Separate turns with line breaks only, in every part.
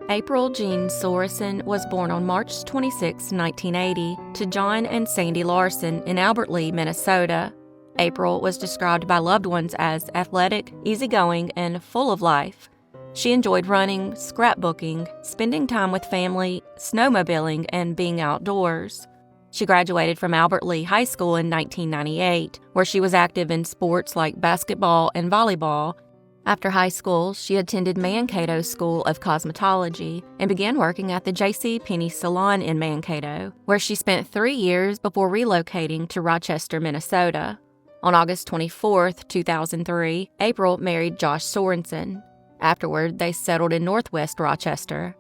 April Jean Sorensen was born on March 26, 1980, to John and Sandy Larson in Albert Lea, Minnesota. April was described by loved ones as athletic, easygoing, and full of life. She enjoyed running, scrapbooking, spending time with family, snowmobiling, and being outdoors. She graduated from Albert Lea High School in 1998, where she was active in sports like basketball and volleyball. After high school, she attended Mankato School of Cosmetology and began working at the JCPenney salon in Mankato, where she spent 3 years before relocating to Rochester, Minnesota. On August 24, 2003, April married Josh Sorensen. Afterward, they settled in Northwest Rochester.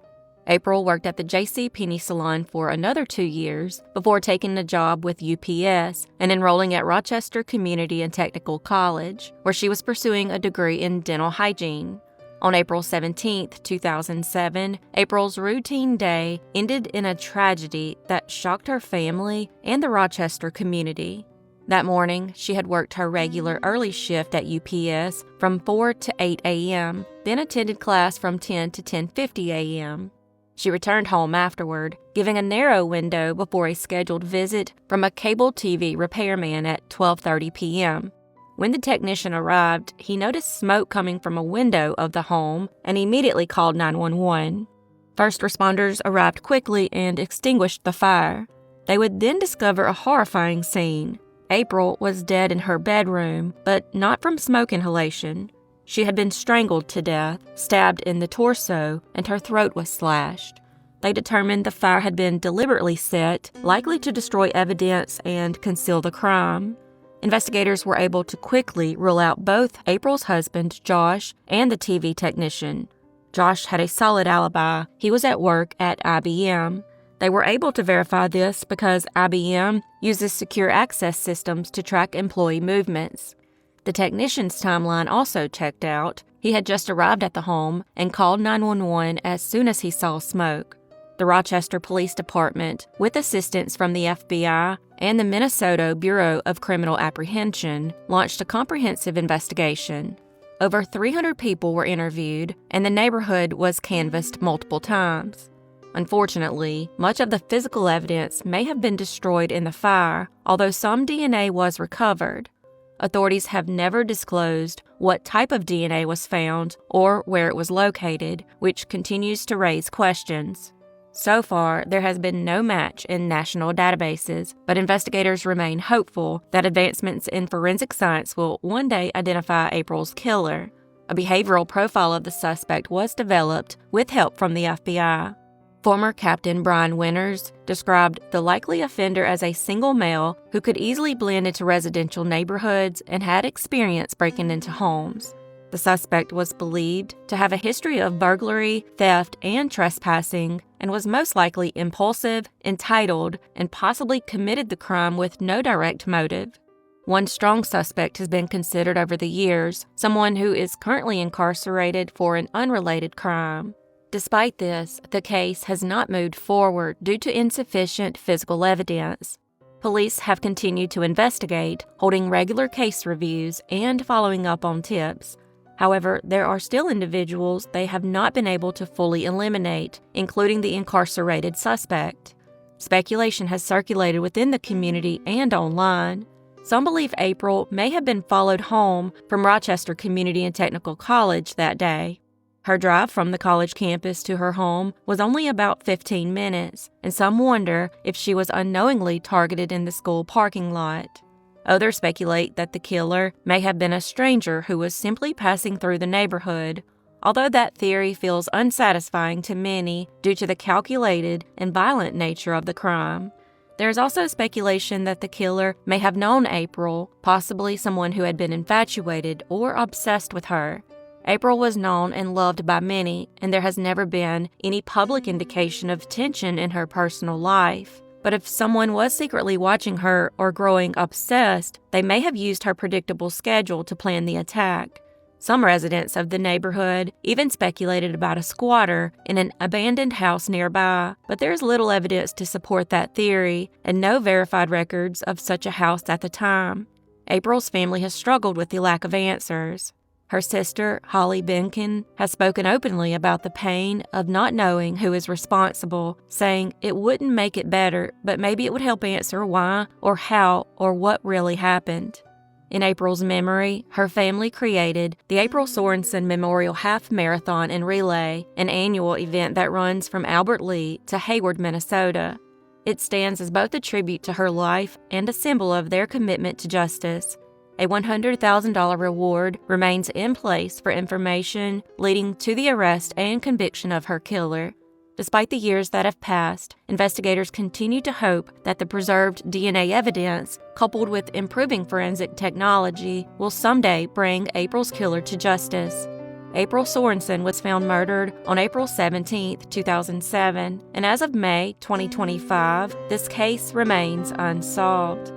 April worked at the JCPenney salon for another 2 years before taking a job with UPS and enrolling at Rochester Community and Technical College, where she was pursuing a degree in dental hygiene. On April 17, 2007, April's routine day ended in a tragedy that shocked her family and the Rochester community. That morning, she had worked her regular early shift at UPS from 4 to 8 a.m., then attended class from 10 to 10:50 a.m. She returned home afterward, giving a narrow window before a scheduled visit from a cable TV repairman at 12:30 p.m. When the technician arrived, he noticed smoke coming from a window of the home and immediately called 911. First responders arrived quickly and extinguished the fire. They would then discover a horrifying scene. April was dead in her bedroom, but not from smoke inhalation. She had been strangled to death, stabbed in the torso, and her throat was slashed. They determined the fire had been deliberately set, likely to destroy evidence and conceal the crime. Investigators were able to quickly rule out both April's husband, Josh, and the TV technician. Josh had a solid alibi. He was at work at IBM. They were able to verify this because IBM uses secure access systems to track employee movements. The technician's timeline also checked out. He had just arrived at the home and called 911 as soon as he saw smoke. The Rochester Police Department, with assistance from the FBI and the Minnesota Bureau of Criminal Apprehension, launched a comprehensive investigation. Over 300 people were interviewed, and the neighborhood was canvassed multiple times. Unfortunately, much of the physical evidence may have been destroyed in the fire, although some DNA was recovered. Authorities have never disclosed what type of DNA was found or where it was located, which continues to raise questions. So far, there has been no match in national databases, but investigators remain hopeful that advancements in forensic science will one day identify April's killer. A behavioral profile of the suspect was developed with help from the FBI. Former Captain Brian Winters described the likely offender as a single male who could easily blend into residential neighborhoods and had experience breaking into homes. The suspect was believed to have a history of burglary, theft, and trespassing, and was most likely impulsive, entitled, and possibly committed the crime with no direct motive. One strong suspect has been considered over the years, someone who is currently incarcerated for an unrelated crime. Despite this, the case has not moved forward due to insufficient physical evidence. Police have continued to investigate, holding regular case reviews and following up on tips. However, there are still individuals they have not been able to fully eliminate, including the incarcerated suspect. Speculation has circulated within the community and online. Some believe April may have been followed home from Rochester Community and Technical College that day. Her drive from the college campus to her home was only about 15 minutes, and some wonder if she was unknowingly targeted in the school parking lot. Others speculate that the killer may have been a stranger who was simply passing through the neighborhood, although that theory feels unsatisfying to many due to the calculated and violent nature of the crime. There is also speculation that the killer may have known April, possibly someone who had been infatuated or obsessed with her. April was known and loved by many, and there has never been any public indication of tension in her personal life. But if someone was secretly watching her or growing obsessed, they may have used her predictable schedule to plan the attack. Some residents of the neighborhood even speculated about a squatter in an abandoned house nearby, but there is little evidence to support that theory and no verified records of such a house at the time. April's family has struggled with the lack of answers. Her sister, Holly Benkin, has spoken openly about the pain of not knowing who is responsible, saying it wouldn't make it better, but maybe it would help answer why or how or what really happened. In April's memory, her family created the April Sorensen Memorial Half Marathon and Relay, an annual event that runs from Albert Lea to Hayward, Minnesota. It stands as both a tribute to her life and a symbol of their commitment to justice. A $100,000 reward remains in place for information leading to the arrest and conviction of her killer. Despite the years that have passed, investigators continue to hope that the preserved DNA evidence, coupled with improving forensic technology, will someday bring April's killer to justice. April Sorensen was found murdered on April 17, 2007, and as of May 2025, this case remains unsolved.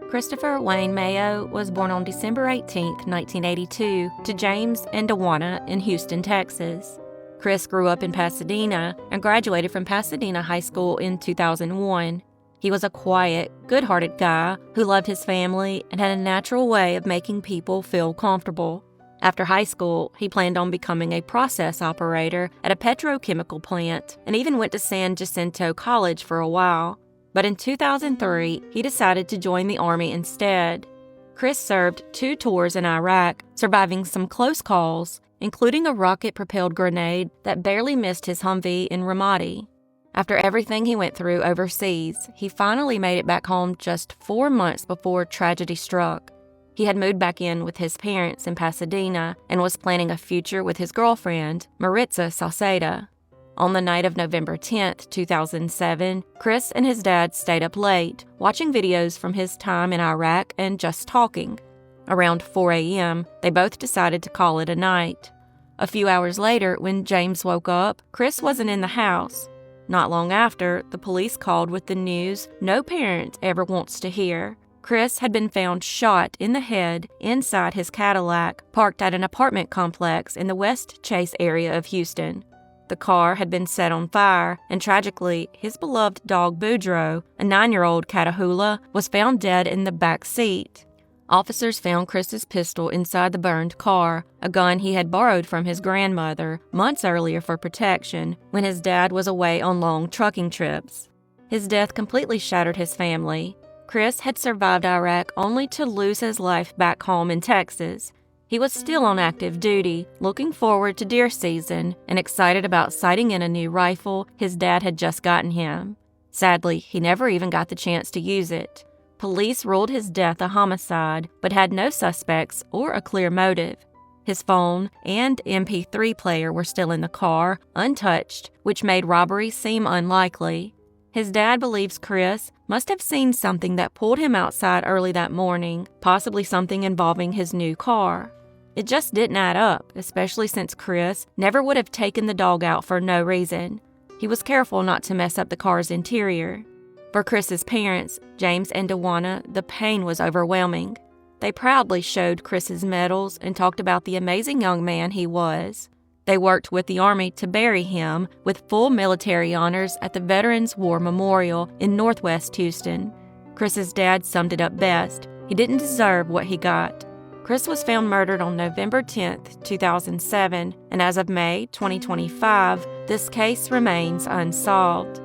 Christopher Wayne Mayo was born on December 18, 1982, to James and Dawana in Houston, Texas. Chris grew up in Pasadena and graduated from Pasadena High School in 2001. He was a quiet, good-hearted guy who loved his family and had a natural way of making people feel comfortable. After high school, he planned on becoming a process operator at a petrochemical plant and even went to San Jacinto College for a while. But in 2003, he decided to join the Army instead. Chris served 2 tours in Iraq, surviving some close calls, including a rocket-propelled grenade that barely missed his Humvee in Ramadi. After everything he went through overseas, he finally made it back home just 4 months before tragedy struck. He had moved back in with his parents in Pasadena and was planning a future with his girlfriend, Maritza Sauceda. On the night of November 10, 2007, Chris and his dad stayed up late, watching videos from his time in Iraq and just talking. Around 4 a.m., they both decided to call it a night. A few hours later, when James woke up, Chris wasn't in the house. Not long after, the police called with the news no parent ever wants to hear. Chris had been found shot in the head inside his Cadillac, parked at an apartment complex in the West Chase area of Houston. The car had been set on fire, and tragically, his beloved dog Boudreaux, a 9-year-old Catahoula, was found dead in the back seat. Officers found Chris's pistol inside the burned car, a gun he had borrowed from his grandmother months earlier for protection when his dad was away on long trucking trips. His death completely shattered his family. Chris had survived Iraq only to lose his life back home in Texas. He was still on active duty, looking forward to deer season and excited about sighting in a new rifle his dad had just gotten him. Sadly, he never even got the chance to use it. Police ruled his death a homicide, but had no suspects or a clear motive. His phone and MP3 player were still in the car, untouched, which made robbery seem unlikely. His dad believes Chris must have seen something that pulled him outside early that morning, possibly something involving his new car. It just didn't add up, especially since Chris never would have taken the dog out for no reason. He was careful not to mess up the car's interior. For Chris's parents, James and Dawana, the pain was overwhelming. They proudly showed Chris's medals and talked about the amazing young man he was. They worked with the Army to bury him with full military honors at the Veterans War Memorial in Northwest Houston. Chris's dad summed it up best. He didn't deserve what he got. Chris was found murdered on November 10, 2007, and as of May 2025, this case remains unsolved.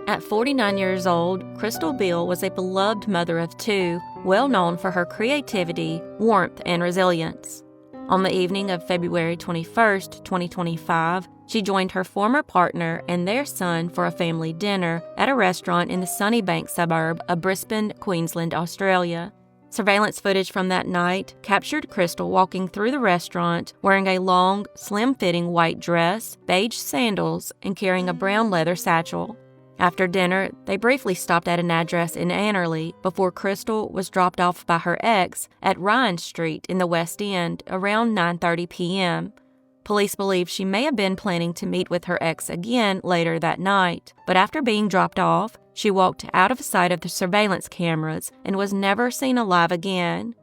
At 49 years old, Crystal Beale was a beloved mother of 2, well known for her creativity, warmth, and resilience. On the evening of February 21, 2025, she joined her former partner and their son for a family dinner at a restaurant in the Sunnybank suburb of Brisbane, Queensland, Australia. Surveillance footage from that night captured Crystal walking through the restaurant wearing a long, slim-fitting white dress, beige sandals, and carrying a brown leather satchel. After dinner, they briefly stopped at an address in Annerley before Crystal was dropped off by her ex at Ryan Street in the West End around 9:30 p.m. Police believe she may have been planning to meet with her ex again later that night, but after being dropped off, she walked out of sight of the surveillance cameras and was never seen alive again.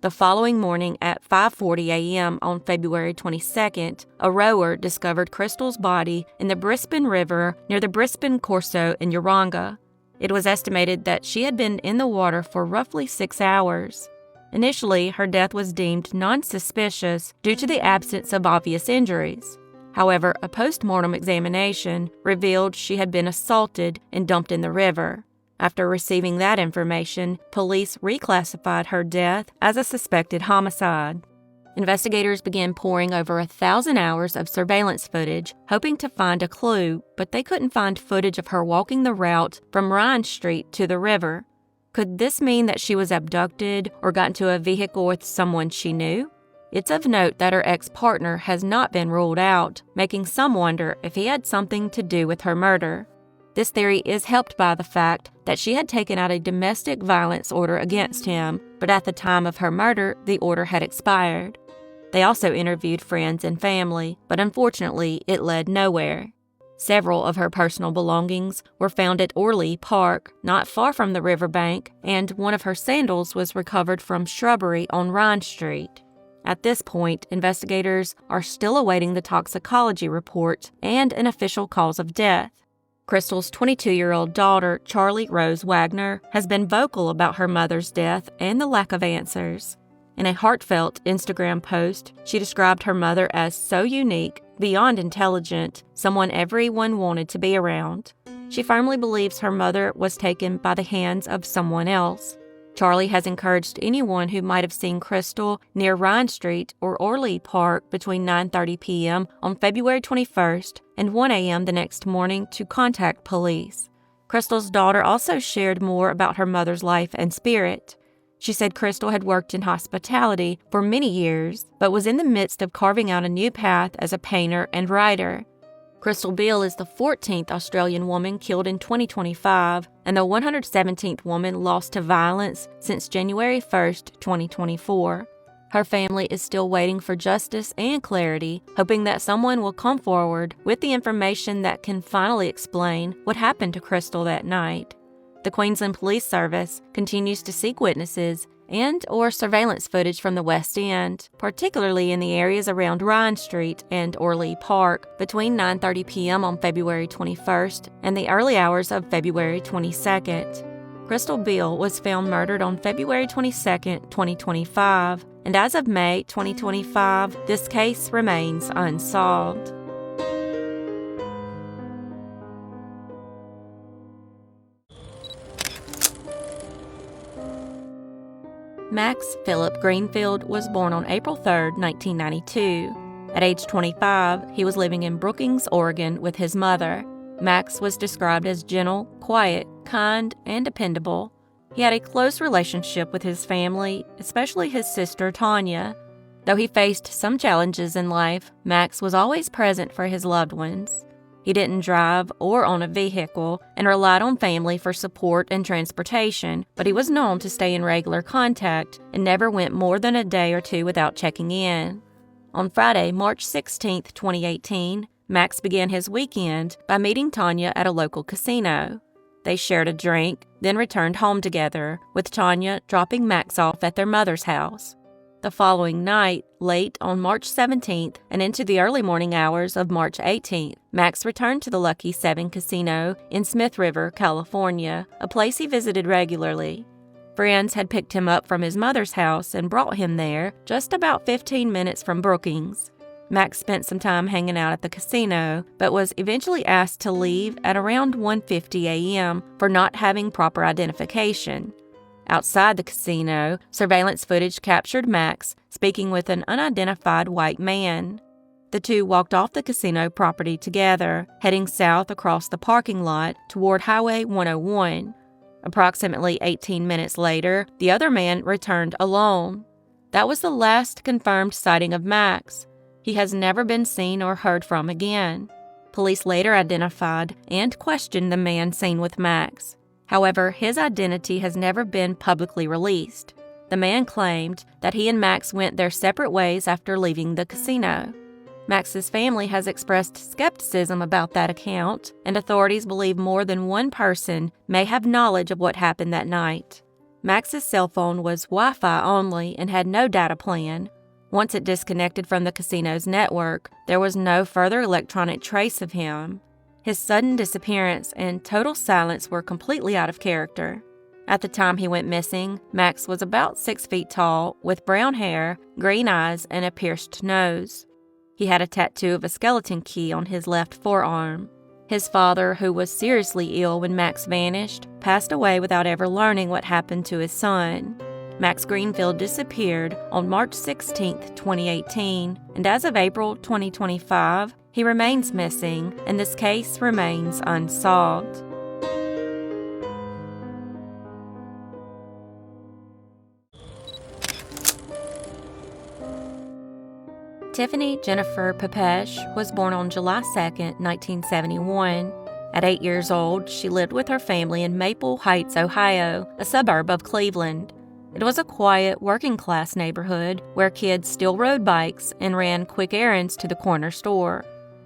The following morning at 5:40 a.m. on February 22nd, a rower discovered Crystal's body in the Brisbane River near the Brisbane Corso in Yearning. It was estimated that she had been in the water for roughly 6 hours. Initially, her death was deemed non-suspicious due to the absence of obvious injuries. However, a post-mortem examination revealed she had been assaulted and dumped in the river. After receiving that information, police reclassified her death as a suspected homicide. Investigators began poring over 1,000 hours of surveillance footage, hoping to find a clue, but they couldn't find footage of her walking the route from Ryan Street to the river. Could this mean that she was abducted or got into a vehicle with someone she knew? It's of note that her ex-partner has not been ruled out, making some wonder if he had something to do with her murder. This theory is helped by the fact that she had taken out a domestic violence order against him, but at the time of her murder, the order had expired. They also interviewed friends and family, but unfortunately, it led nowhere. Several of her personal belongings were found at Orley Park, not far from the riverbank, and one of her sandals was recovered from shrubbery on Ryan Street. At this point, investigators are still awaiting the toxicology report and an official cause of death. Crystal's 22-year-old daughter, Charlie Rose Wagner, has been vocal about her mother's death and the lack of answers. In a heartfelt Instagram post, she described her mother as so unique, beyond intelligent, someone everyone wanted to be around. She firmly believes her mother was taken by the hands of someone else. Charlie has encouraged anyone who might have seen Crystal near Ryan Street or Orley Park between 9:30 p.m. on February 21st and 1 a.m. the next morning to contact police. Crystal's daughter also shared more about her mother's life and spirit. She said Crystal had worked in hospitality for many years, but was in the midst of carving out a new path as a painter and writer. Crystal Beale is the 14th Australian woman killed in 2025 and the 117th woman lost to violence since January 1, 2024. Her family is still waiting for justice and clarity, hoping that someone will come forward with the information that can finally explain what happened to Crystal that night. The Queensland Police Service continues to seek witnesses and/or surveillance footage from the West End, particularly in the areas around Ryan Street and Orley Park, between 9:30 p.m. on February 21st and the early hours of February 22nd. Crystal Beale was found murdered on February 22nd, 2025, and as of May 2025, this case remains unsolved. Max Philip Greenfield was born on April 3, 1992. At age 25, he was living in Brookings, Oregon with his mother. Max was described as gentle, quiet, kind, and dependable. He had a close relationship with his family, especially his sister Tanya. Though he faced some challenges in life, Max was always present for his loved ones. He didn't drive or own a vehicle and relied on family for support and transportation, but he was known to stay in regular contact and never went more than a day or two without checking in. On Friday, March 16, 2018, Max began his weekend by meeting Tanya at a local casino. They shared a drink, then returned home together, with Tanya dropping Max off at their mother's house. The following night, late on March 17th and into the early morning hours of March 18th, Max returned to the Lucky 7 Casino in Smith River, California, a place he visited regularly. Friends had picked him up from his mother's house and brought him there, just about 15 minutes from Brookings. Max spent some time hanging out at the casino, but was eventually asked to leave at around 1:50 a.m. for not having proper identification. Outside the casino, surveillance footage captured Max speaking with an unidentified white man. The two walked off the casino property together, heading south across the parking lot toward Highway 101. Approximately 18 minutes later, the other man returned alone. That was the last confirmed sighting of Max. He has never been seen or heard from again. Police later identified and questioned the man seen with Max. However, his identity has never been publicly released. The man claimed that he and Max went their separate ways after leaving the casino. Max's family has expressed skepticism about that account, and authorities believe more than one person may have knowledge of what happened that night. Max's cell phone was Wi-Fi only and had no data plan. Once it disconnected from the casino's network, there was no further electronic trace of him. His sudden disappearance and total silence were completely out of character. At the time he went missing, Max was about 6 feet tall, with brown hair, green eyes, and a pierced nose. He had a tattoo of a skeleton key on his left forearm. His father, who was seriously ill when Max vanished, passed away without ever learning what happened to his son. Max Greenfield disappeared on March 16, 2018, and as of April 2025, he remains missing, and this case remains unsolved. Tiffany Jennifer Papesh was born on July 2, 1971. At 8 years old, she lived with her family in Maple Heights, Ohio, a suburb of Cleveland. It was a quiet, working-class neighborhood where kids still rode bikes and ran quick errands to the corner store.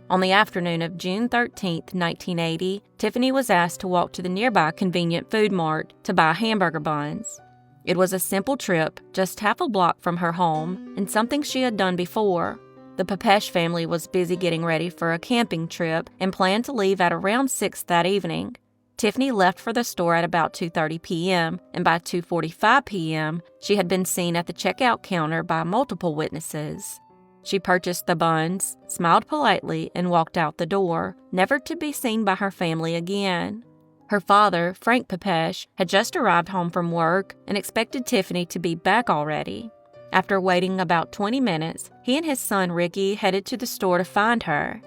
On the afternoon of June 13, 1980, Tiffany was asked to walk to the nearby convenient food mart to buy hamburger buns. It was a simple trip, just half a block from her home, and something she had done before. The Papesh family was busy getting ready for a camping trip and planned to leave at around 6 that evening. Tiffany left for the store at about 2:30 p.m., and by 2:45 p.m., she had been seen at the checkout counter by multiple witnesses. She purchased the buns, smiled politely, and walked out the door, never to be seen by her family again. Her father, Frank Papesh, had just arrived home from work and expected Tiffany to be back already. After waiting about 20 minutes, he and his son Ricky headed to the store to find her.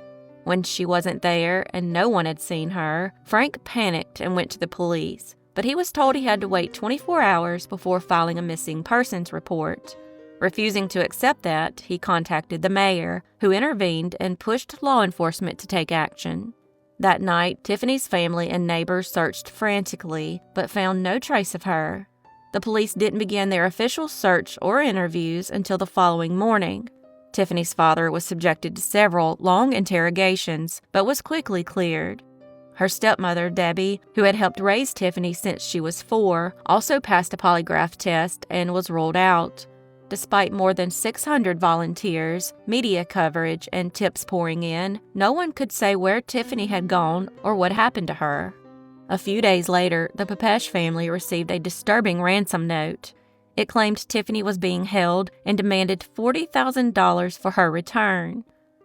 When she wasn't there and no one had seen her, Frank panicked and went to the police, but he was told he had to wait 24 hours before filing a missing persons report. Refusing to accept that, he contacted the mayor, who intervened and pushed law enforcement to take action. That night, Tiffany's family and neighbors searched frantically, but found no trace of her. The police didn't begin their official search or interviews until the following morning. Tiffany's father was subjected to several long interrogations, but was quickly cleared. Her stepmother, Debbie, who had helped raise Tiffany since she was 4, also passed a polygraph test and was ruled out. Despite more than 600 volunteers, media coverage, and tips pouring in, no one could say where Tiffany had gone or what happened to her. A few days later, the Papesh family received a disturbing ransom note. It claimed Tiffany was being held and demanded $40,000 for her return.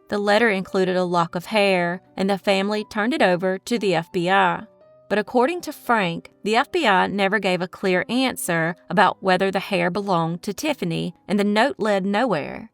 The letter included a lock of hair, and the family turned it over to the FBI. But according to Frank, the FBI never gave a clear answer about whether the hair belonged to Tiffany, and the note led nowhere.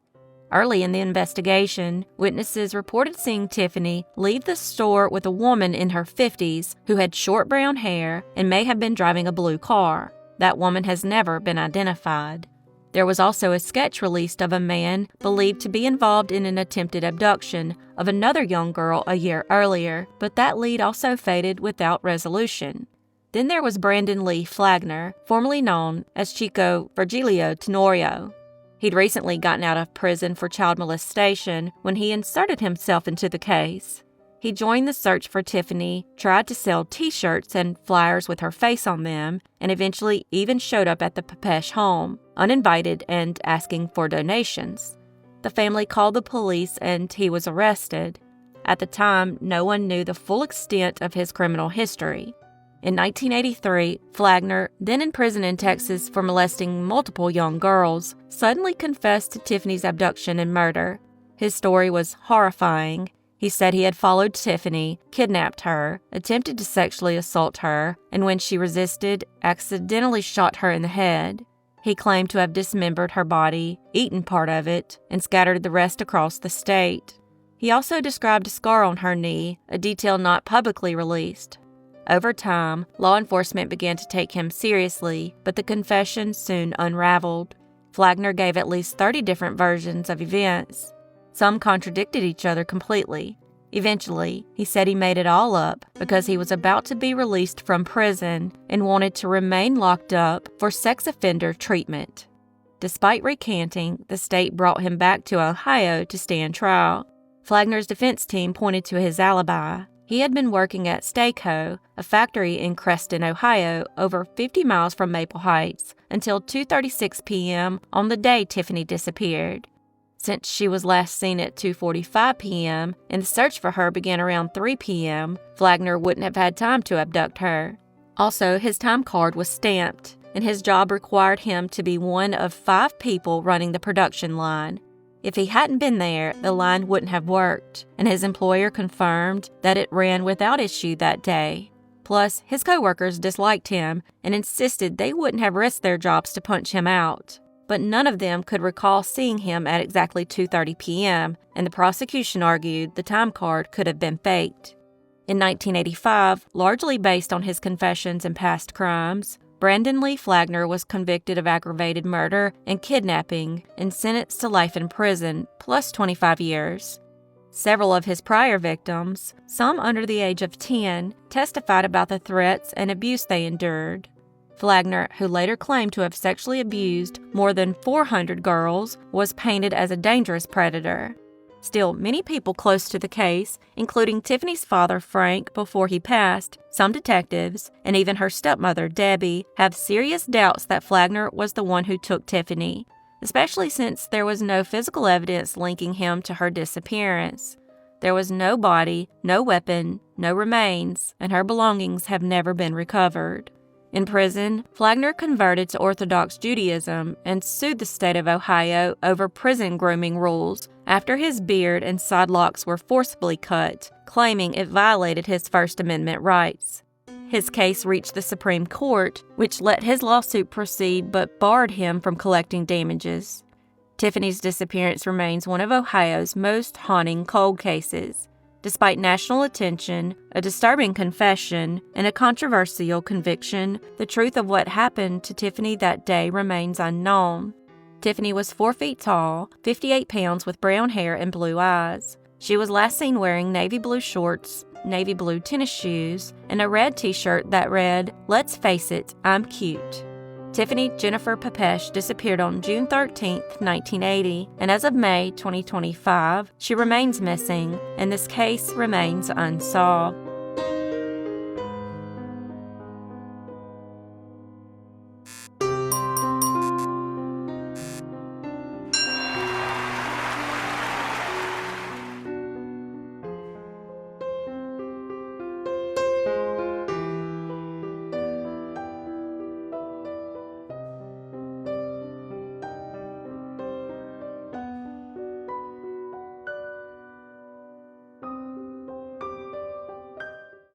Early in the investigation, witnesses reported seeing Tiffany leave the store with a woman in her 50s who had short brown hair and may have been driving a blue car. That woman has never been identified. There was also a sketch released of a man believed to be involved in an attempted abduction of another young girl a year earlier, but that lead also faded without resolution. Then there was Brandon Lee Flagner, formerly known as Chico Virgilio Tenorio. He'd recently gotten out of prison for child molestation when he inserted himself into the case. He joined the search for Tiffany, tried to sell T-shirts and flyers with her face on them, and eventually even showed up at the Papesh home, uninvited and asking for donations. The family called the police and he was arrested. At the time, no one knew the full extent of his criminal history. In 1983, Flagner, then in prison in Texas for molesting multiple young girls, suddenly confessed to Tiffany's abduction and murder. His story was horrifying. He said he had followed Tiffany, kidnapped her, attempted to sexually assault her, and when she resisted, accidentally shot her in the head. He claimed to have dismembered her body, eaten part of it, and scattered the rest across the state. He also described a scar on her knee, a detail not publicly released. Over time, law enforcement began to take him seriously, but the confession soon unraveled. Flagner gave at least 30 different versions of events. Some contradicted each other completely. Eventually, he said he made it all up because he was about to be released from prison and wanted to remain locked up for sex offender treatment. Despite recanting, the state brought him back to Ohio to stand trial. Flagner's defense team pointed to his alibi. He had been working at Sta-Co, a factory in Creston, Ohio, over 50 miles from Maple Heights, until 2:36 p.m. on the day Tiffany disappeared. Since she was last seen at 2:45 p.m. and the search for her began around 3 p.m., Flagner wouldn't have had time to abduct her. Also, his time card was stamped, and his job required him to be one of 5 people running the production line. If he hadn't been there, the line wouldn't have worked, and his employer confirmed that it ran without issue that day. Plus, his coworkers disliked him and insisted they wouldn't have risked their jobs to punch him out. But none of them could recall seeing him at exactly 2:30 p.m., and the prosecution argued the time card could have been faked. In 1985, largely based on his confessions and past crimes, Brandon Lee Flagner was convicted of aggravated murder and kidnapping and sentenced to life in prison, plus 25 years. Several of his prior victims, some under the age of 10, testified about the threats and abuse they endured. Flagner, who later claimed to have sexually abused more than 400 girls, was painted as a dangerous predator. Still, many people close to the case, including Tiffany's father, Frank, before he passed, some detectives, and even her stepmother, Debbie, have serious doubts that Flagner was the one who took Tiffany, especially since there was no physical evidence linking him to her disappearance. There was no body, no weapon, no remains, and her belongings have never been recovered. In prison, Flagner converted to Orthodox Judaism and sued the state of Ohio over prison grooming rules after his beard and side locks were forcibly cut, claiming it violated his First Amendment rights. His case reached the Supreme Court, which let his lawsuit proceed but barred him from collecting damages. Tiffany's disappearance remains one of Ohio's most haunting cold cases. Despite national attention, a disturbing confession, and a controversial conviction, the truth of what happened to Tiffany that day remains unknown. Tiffany was 4 feet tall, 58 pounds with brown hair and blue eyes. She was last seen wearing navy blue shorts, navy blue tennis shoes, and a red t-shirt that read, "Let's face it, I'm cute." Tiffany Jennifer Papesh disappeared on June 13, 1980, and as of May 2025, she remains missing, and this case remains unsolved.